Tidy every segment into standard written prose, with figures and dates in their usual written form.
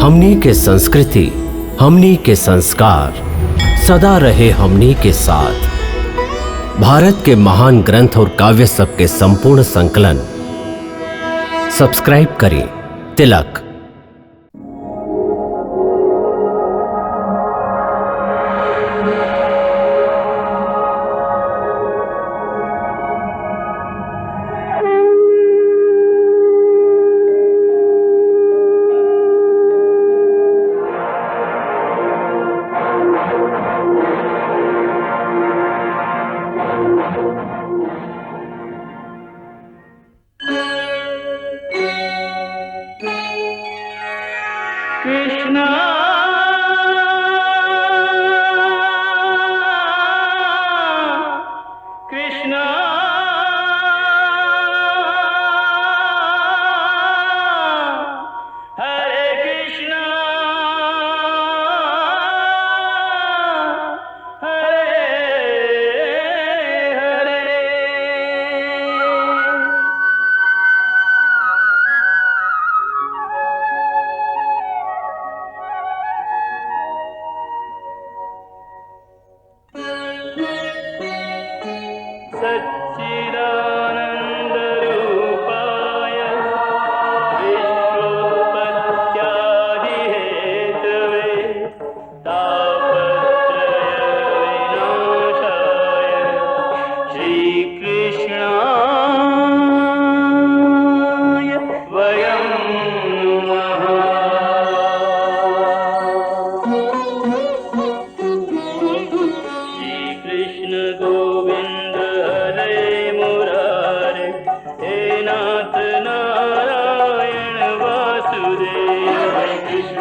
हमनी के संस्कृति, हमनी के संस्कार सदा रहे हमनी के साथ। भारत के महान ग्रंथ और काव्य सब के संपूर्ण संकलन सब्सक्राइब करें तिलक। कृष्णा कृष्णा हरे कृष्णा हरे हरे। सच्चिदानन्दरूपाय विश्वोत्पत्त्यादिहेतवे तापत्रयविनाशाय श्रीकृष्णाय वयं नमः। श्रीकृष्ण गोविंद हरे मुरारे, हे नाथ नारायण वासुदेव। हरे कृष्ण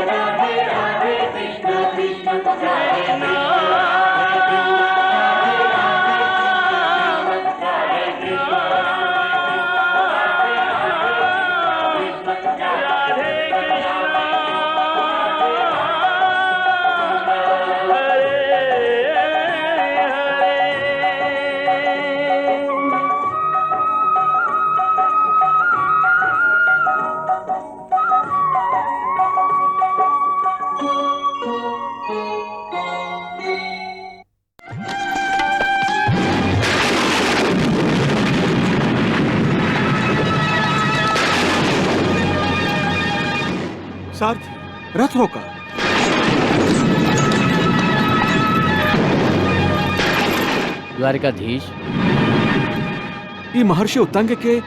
राधे राधे कृष्ण कृष्ण हरे सारथी, रथ रोका। द्वारिकाधीश, ये महर्षि उतंग के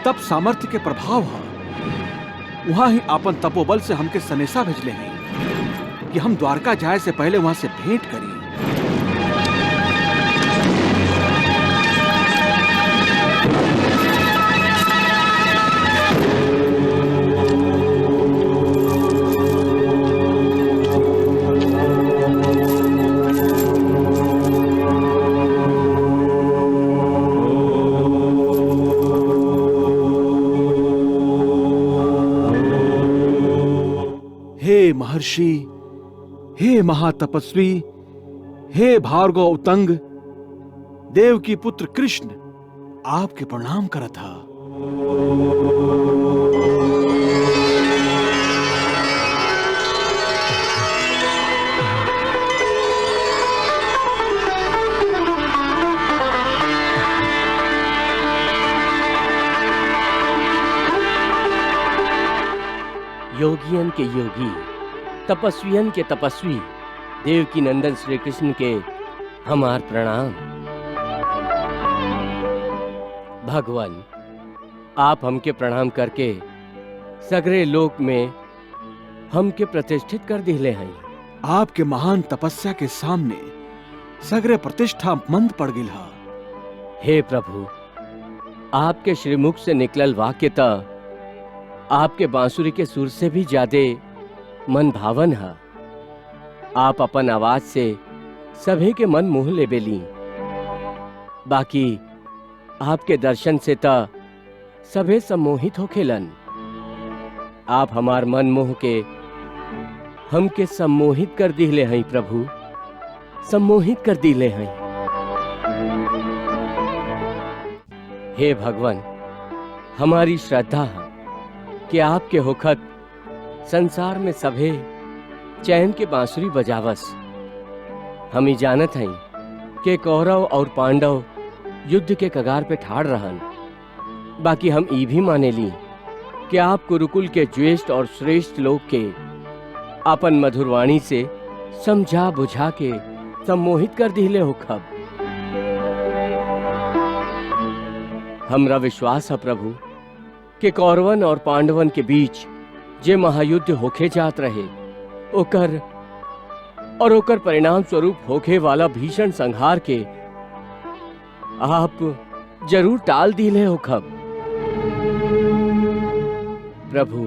तप सामर्थ्य के प्रभाव है। वहां ही आपन तपोबल से हमके सनेसा भेजले हैं कि हम द्वारका जाए से पहले वहां से भेंट करी। हे महर्षि, हे महातपस्वी, हे भार्गव उतंग, देव की पुत्र कृष्ण आपके प्रणाम करत था। योगियन के योगी, तपस्वियन के तपस्वी, देव की नंदन श्री कृष्ण के हमार प्रणाम। भगवान, आप हमके प्रणाम करके सगरे लोक में हमके प्रतिष्ठित कर दिले हैं। आपके महान तपस्या के सामने सगरे प्रतिष्ठा मंद पड़ गिल हा। हे प्रभु, आपके श्रीमुख से निकलल वाक्य त आपके बांसुरी के सुर से भी ज्यादा मन भावन है। आप अपन आवाज से सभी के मन मोह ले बेली। बाकी आपके दर्शन से ता सभे सम्मोहित होखेलन। आप हमार मन मोह के हमके सम्मोहित कर दिले हैं प्रभु, सम्मोहित कर दिले हैं। हे भगवान, हमारी श्रद्धा है कि आपके होखत संसार में सभे चैन के बांसुरी बजावस। हम ही जानत हई कि कौरव और पांडव युद्ध के कगार पे ठाड़ रहन। बाकी हम ई भी माने ली कि आप कुरुकुल के ज्येष्ठ और श्रेष्ठ लोग के अपन मधुरवाणी से समझा बुझा के सम्मोहित कर दिले हो खब। हमरा विश्वास है प्रभु कि कौरवन और पांडवन के बीच जे महायुद्ध होके जात रहे ओकर परिणाम स्वरूप होके वाला भीषण संहार के आप जरूर टाल दिले हो खब। प्रभु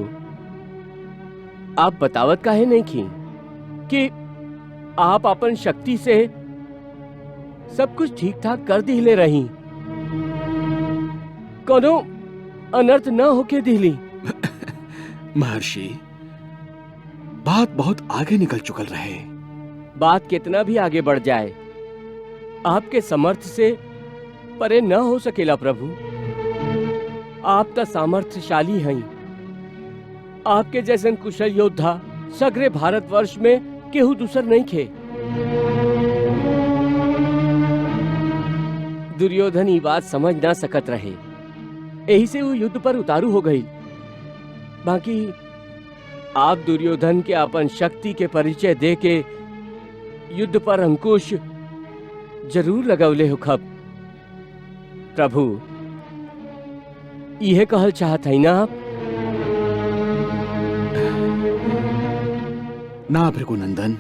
आप बतावत काहे नहीं की कि आप अपन शक्ति से सब कुछ ठीक ठाक कर दिले रही, कोनो अनर्थ न होके दिली। महर्षि, बात बहुत आगे निकल चुकल रहे। बात कितना भी आगे बढ़ जाए आपके समर्थ से परे न हो सकेला प्रभु। आप तो सामर्थ्यशाली हैं। आपके जैसन कुशल योद्धा सगरे भारतवर्ष में केहू दूसर नहीं खे। दुर्योधन ये बात समझ ना सकत रहे, यही से वो युद्ध पर उतारू हो गई। बाकी आप दुर्योधन के अपन शक्ति के परिचय दे के युद्ध पर अंकुश जरूर लगौले हो खब। प्रभु यह कहल चाहत है ना आप? ना भृगुनंदन,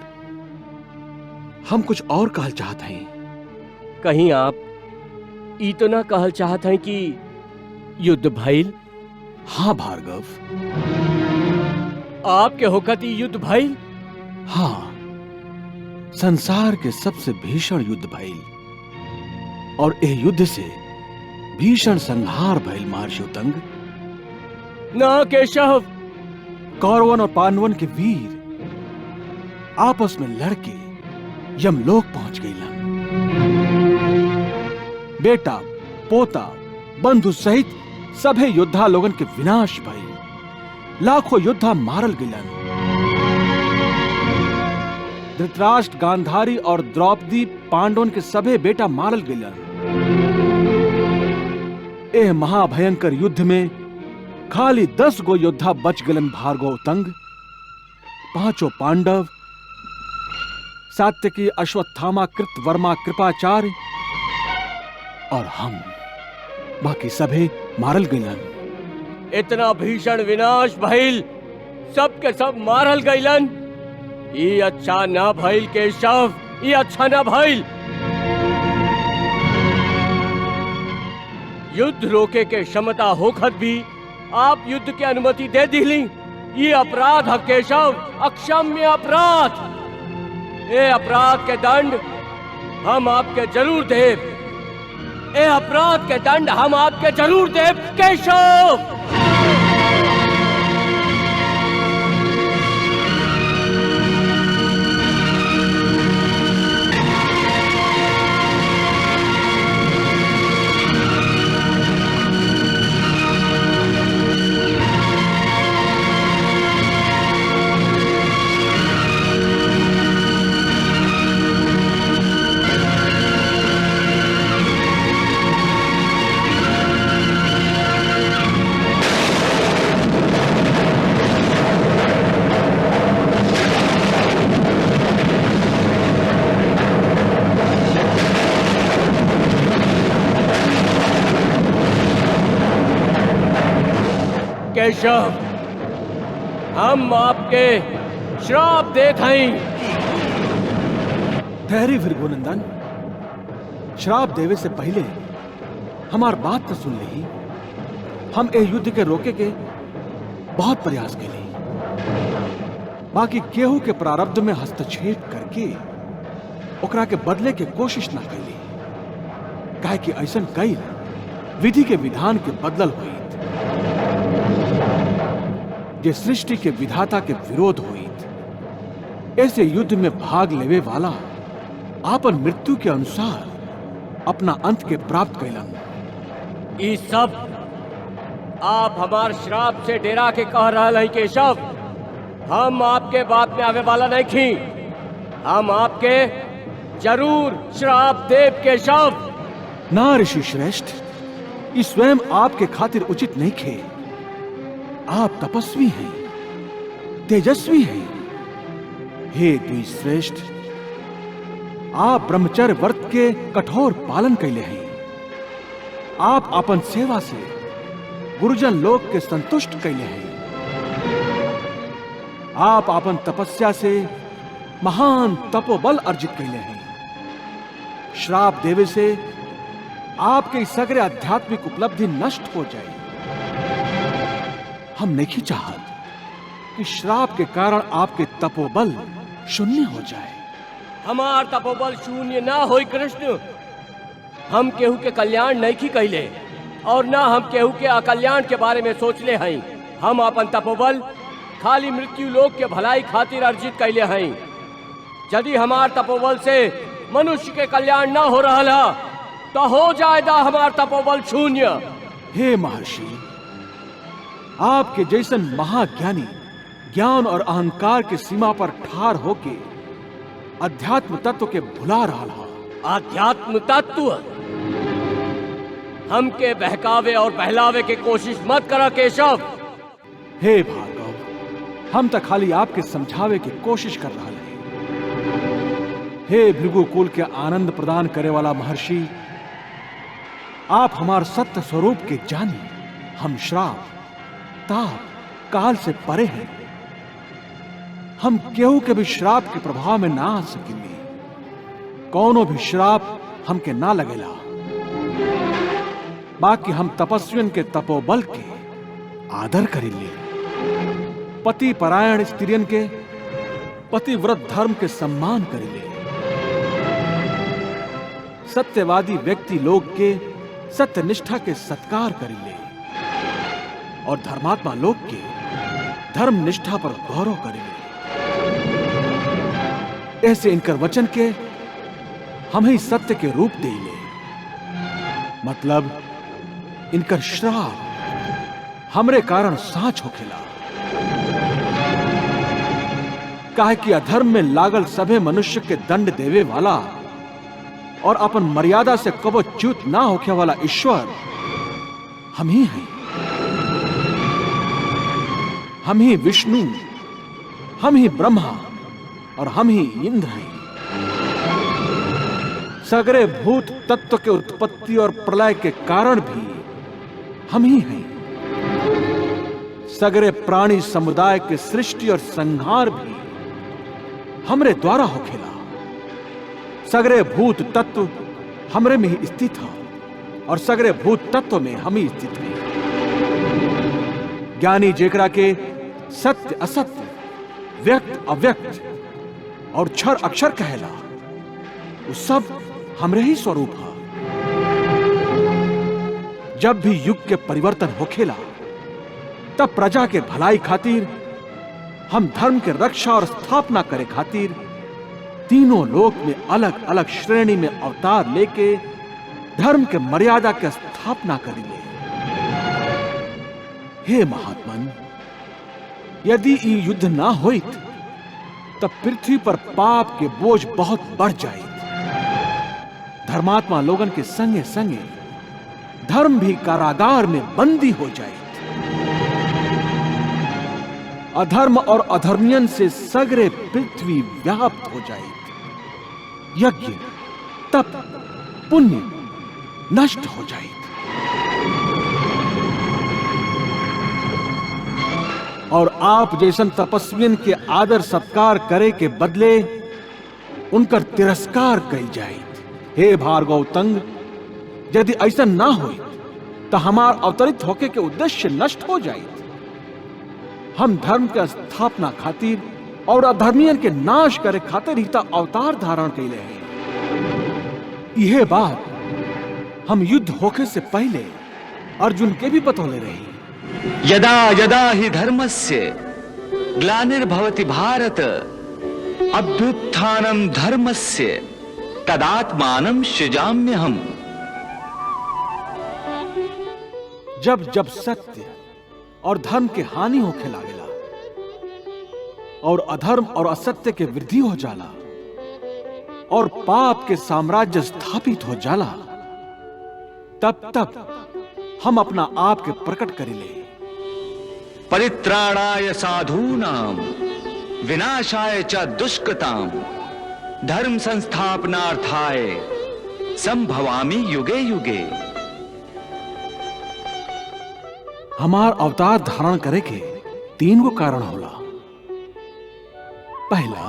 हम कुछ और कहल चाहत हैं। कहीं आप ई तो ना कहल चाहत हैं कि युद्ध भइल? हाँ भार्गव, आपके होकत ई युद्ध भइल? हाँ, संसार के सबसे भीषण युद्ध भइल और ए युद्ध से भीषण संहार भइल। महर्षि उतंग, ना केशव, कौरवन और पांडवन के वीर आपस में लड़के यमलोक पहुंच गईलन। बेटा, पोता, बंधु सहित सभे योद्धा लोगन के विनाश भइल। लाखों योद्धा मारल गईलन। धृतराष्ट्र, गांधारी और द्रौपदी पांडवन के सभे बेटा मारल गईलन। एह महाभयंकर युद्ध में खाली 10 गो योद्धा बच गलन। भार्गव उतंग, 5 पांडव, सात्यकी, अश्वत्थामा, कृतवर्मा, कृपाचार्य और हम, बाकी सभे मारल गईलन। इतना भीषण विनाश भइल, सब के सब मारल गईलन। ये अच्छा ना भइल केशव, ये अच्छा ना भइल। युद्ध रोके के क्षमता होखत भी आप युद्ध की अनुमति दे दिली। ये अपराध है केशव, अक्षम्य अपराध। ये अपराध के दंड हम आपके जरूर देव। ये अपराध के दंड हम आपके जरूर देव केशव। केशव, हम आपके श्राप देत हई। ठहरी भृगुनंदन, श्राप देवे से पहले हमार बात तो सुन ली। हम ए युद्ध के रोके के बहुत प्रयास कैली, बाकी केहू के प्रारब्ध में हस्तक्षेप करके ओकरा के बदले के कोशिश न कैली। काहे कि ऐसन कई विधि के विधान के बदलल हुई, जे सृष्टि के विधाता के विरोध हुई। ऐसे युद्ध में भाग लेवे वाला आपन मृत्यु के अनुसार अपना अंत के प्राप्त कैलन। ये सब आप हमार श्राप से डेरा के कह रहा है केशव। हम आपके बात में आवे वाला नहीं थी। हम आपके जरूर श्राप देव के शव। ना ऋषि श्रेष्ठ, ये स्वयं आपके खातिर उचित नहीं खे। आप तपस्वी हैं, तेजस्वी हैं। हे द्विश्रेष्ठ, आप ब्रह्मचर्य व्रत के कठोर पालन कैले हैं। आप अपन सेवा से गुरुजन लोक के संतुष्ट कैले हैं। आप अपन तपस्या से महान तपोबल अर्जित कैले हैं। श्राप देवे से आपके सगरे आध्यात्मिक उपलब्धि नष्ट हो जाए। हम नहीं चाहत कि श्राप के कारण आपके तपोबल शून्य हो जाए। हमार तपोबल शून्य ना होई कृष्ण। हम केहू के कल्याण नहीं की कैले और ना हम केहू के अकल्याण के बारे में सोचले हई। हम अपन तपोबल खाली मृत्यु लोक के भलाई खातिर अर्जित कैले हई। यदि हमार तपोबल से मनुष्य के कल्याण ना हो रहा तो हो जाएगा हमार तपोबल शून्य। हे महर्षि, आपके जैसन महाज्ञानी ज्ञान और अहंकार के सीमा पर ठार होके अध्यात्म तत्व के भुला रहा हा। अध्यात्म तत्व हमके बहकावे और बहलावे के कोशिश मत करा केशव। हे भार्गव, हम तो खाली आपके समझावे की कोशिश कर रहा है। हे भृगुकुल के आनंद प्रदान करे वाला महर्षि, आप हमार सत्य स्वरूप के जानी। हम श्राप ताप काल से परे हैं। हम केहू के भी श्राप के प्रभाव में ना आ सकेंगे। कौनो भी श्राप हमके ना लगेला। बाकी हम तपस्वियन के तपोबल के आदर करेंगे। पति परायण स्त्रियन के पतिव्रत धर्म के सम्मान करेंगे। सत्यवादी व्यक्ति लोग के सत्यनिष्ठा के सत्कार करेंगे और धर्मात्मा लोग के धर्म निष्ठा पर गौरव करेंगे। ऐसे इनकर वचन के हम ही सत्य के रूप देले। मतलब इनकर श्राप हमरे कारण साच होखेला। काहे कि अधर्म में लागल सभे मनुष्य के दंड देवे वाला और अपन मर्यादा से कबो च्युत ना होखे वाला ईश्वर हम ही हैं। हम ही विष्णु, हम ही ब्रह्मा और हम ही इंद्र हैं। सगरे भूत तत्व के उत्पत्ति और प्रलय के कारण भी हम ही हैं। सगरे प्राणी समुदाय के सृष्टि और संहार भी हमरे द्वारा होखेला। सगरे भूत तत्व हमरे में ही स्थित है और सगरे भूत तत्व में हम ही स्थित हैं। ज्ञानी जेकरा के सत्य असत्य, व्यक्त अव्यक्त और क्षर अक्षर कहेला, वो सब हमरे ही स्वरूप है। जब भी युग के परिवर्तन होखेला तब प्रजा के भलाई खातिर हम धर्म के रक्षा और स्थापना करे खातिर तीनों लोक में अलग अलग श्रेणी में अवतार लेके धर्म के मर्यादा के स्थापना करेंगे। हे महात्मन, यदि ये युद्ध ना होइत तब पृथ्वी पर पाप के बोझ बहुत बढ़ जाए। धर्मात्मा लोगन के संगे संगे धर्म भी कारागार में बंदी हो जाए। अधर्म और अधर्मियन से सगरे पृथ्वी व्याप्त हो जाए। यज्ञ तप पुण्य नष्ट हो जाए और आप जैसन तपस्वियन के आदर सत्कार करे के बदले उनकर तिरस्कार कई जाए। हे भार्गव तंग, यदि ऐसा ना हो तो हमार अवतरित होके के उद्देश्य नष्ट हो जाए। हम धर्म के स्थापना खातिर और अधर्मियन के नाश करे खातिर ही अवतार धारण कैले हैं। यह बात हम युद्ध होके से पहले अर्जुन के भी बतौले रही। यदा यदा हि धर्मस्य ग्लानिर्भवति भारत अभ्युत्थानं धर्मस्य तदात्मानं सृजाम्यहम्। जब जब सत्य और धर्म के हानि होखे लागेला और अधर्म और असत्य के वृद्धि हो जाला और पाप के साम्राज्य स्थापित हो जाला, तब हम अपना आप के प्रकट करिले। परित्राणाय साधूनां विनाशाय च दुष्कृतां धर्म संस्थापनार्थाय संभवामि युगे युगे। हमार अवतार धारण करे के 3 गो कारण होला। पहला,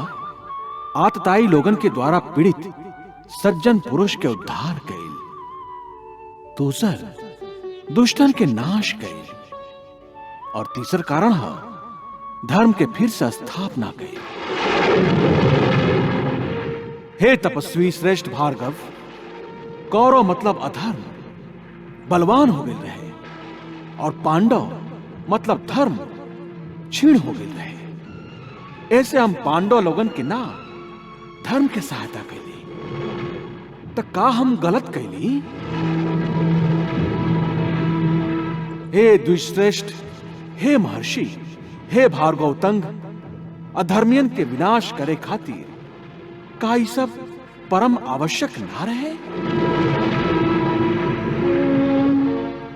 आतताई लोगन के द्वारा पीड़ित सज्जन पुरुष के उद्धार कइल। दूसर, दुष्टन के नाश कइल। और तीसर कारण है धर्म के फिर से स्थापना कइल। हे तपस्वी श्रेष्ठ भार्गव, कौरव मतलब अधर्म बलवान हो गए रहे और पांडव मतलब धर्म क्षीण हो गए रहे। ऐसे हम पांडव लोगन के ना धर्म के सहायता कैली, तो का हम गलत कैली? हे द्विश्रेष्ठ, हे महर्षि, हे भार्गवतंग, अधर्मियन के विनाश करे खातिर का ये सब परम आवश्यक ना रहे?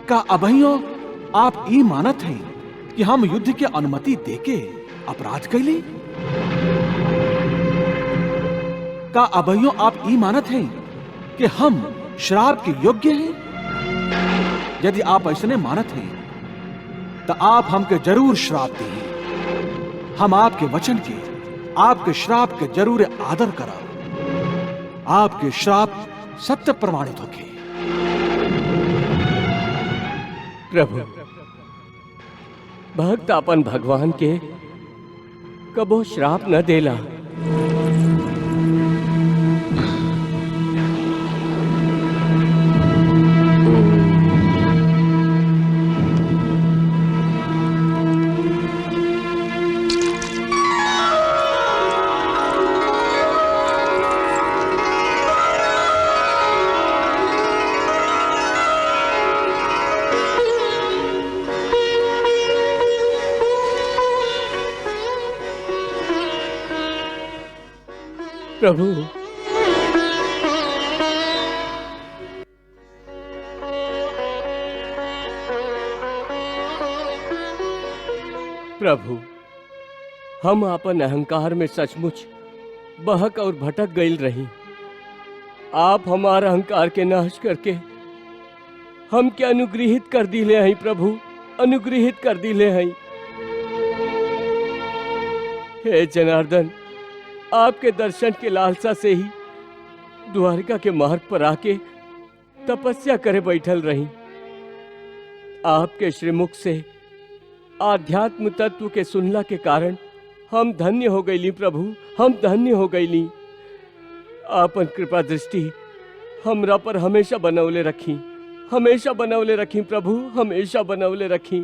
का अभइयों आप ई मानत हैं कि हम युद्ध की अनुमति देके अपराध कैली? का अभइयों आप ई मानत हैं कि हम श्राप के योग्य हैं? यदि आप ऐसने मानत हैं तो आप हमके जरूर श्राप दें। हम आपके वचन के, आपके श्राप के जरूर आदर करब। आपके श्राप सत्य प्रमाणित होके। प्रभु, भक्त अपन भगवान के कबो श्राप न देला। प्रभु, प्रभु, हम अपन अहंकार में सचमुच बहक और भटक गईल रही। आप हमारा अहंकार के नाश करके हम के अनुग्रहित कर दिले हैं प्रभु, अनुग्रहित कर दिले हैं। हे जनार्दन, आपके दर्शन के लालसा से ही द्वारका के मार्ग पर आके तपस्या करे बैठल रही। आपके श्रीमुख से आध्यात्म तत्व के सुनला के कारण हम धन्य हो गईली प्रभु, हम धन्य हो गईली। आपन कृपा दृष्टि हमरा पर हमेशा बनौले रखी, हमेशा बनौले रखी प्रभु, हमेशा बनौले रखी।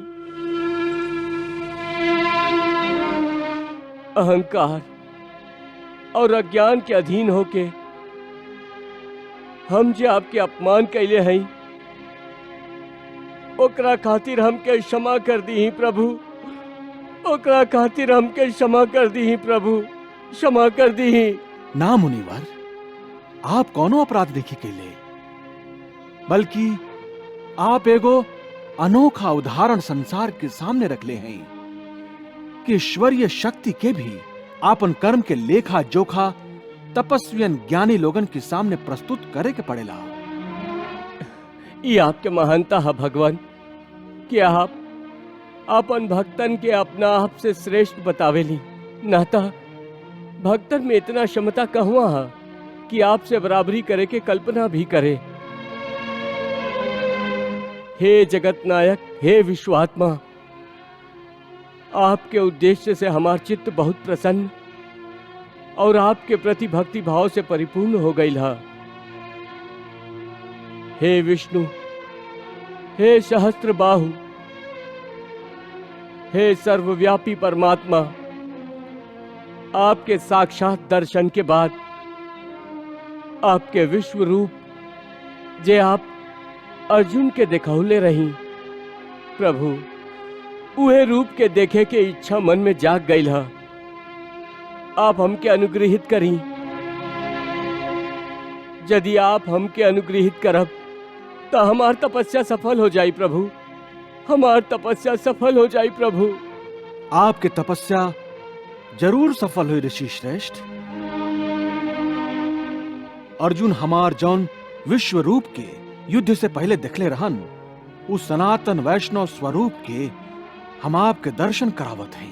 अहंकार और अज्ञान के अधीन होके हम जे आपके अपमान कैले हैं, ओकरा खातिर हमके क्षमा कर दी प्रभु, ओकरा खातिर हमके क्षमा कर दी प्रभु, क्षमा कर दी। ना मुनिवर, आप कौनो अपराध नहीं कैले, बल्कि आप एगो अनोखा उदाहरण संसार के सामने रख ले हैं कि ईश्वरीय शक्ति के भी आपन कर्म के लेखा जोखा तपस्वियन ज्ञानी लोगन के सामने प्रस्तुत करे के पड़ेला। ये आपके महानता है भगवान कि आप अपन भक्तन के अपना आप से श्रेष्ठ बतावेली। नाता भक्तन में इतना क्षमता कहवा है कि आपसे बराबरी करे के कल्पना भी करे। हे जगत नायक, हे विश्वात्मा, आपके उद्देश्य से हमार चित्त बहुत प्रसन्न और आपके प्रति भक्ति भाव से परिपूर्ण हो गई है। हे विष्णु, हे सहस्त्र बाहु, हे सर्वव्यापी परमात्मा, आपके साक्षात दर्शन के बाद आपके विश्व रूप जे आप अर्जुन के दिखौले रही प्रभु, उहे रूप के देखे के इच्छा मन में जाग गई है। आप हमके अनुग्रहित करी। यदि आप हमके अनुग्रहित करब तो हमार तपस्या सफल हो जाई प्रभु, हमार तपस्या सफल हो जाई प्रभु। आपके तपस्या जरूर सफल हुई ऋषि श्रेष्ठ। अर्जुन हमार जौन विश्व रूप के युद्ध से पहले देखले रहन, उस सनातन वैष्णव स्वरूप के हम आपके दर्शन करावत हैं।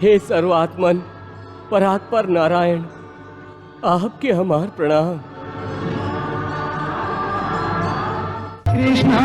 हे सर्वात्मन परात्पर नारायण, आपके हमार प्रणाम। कृष्णा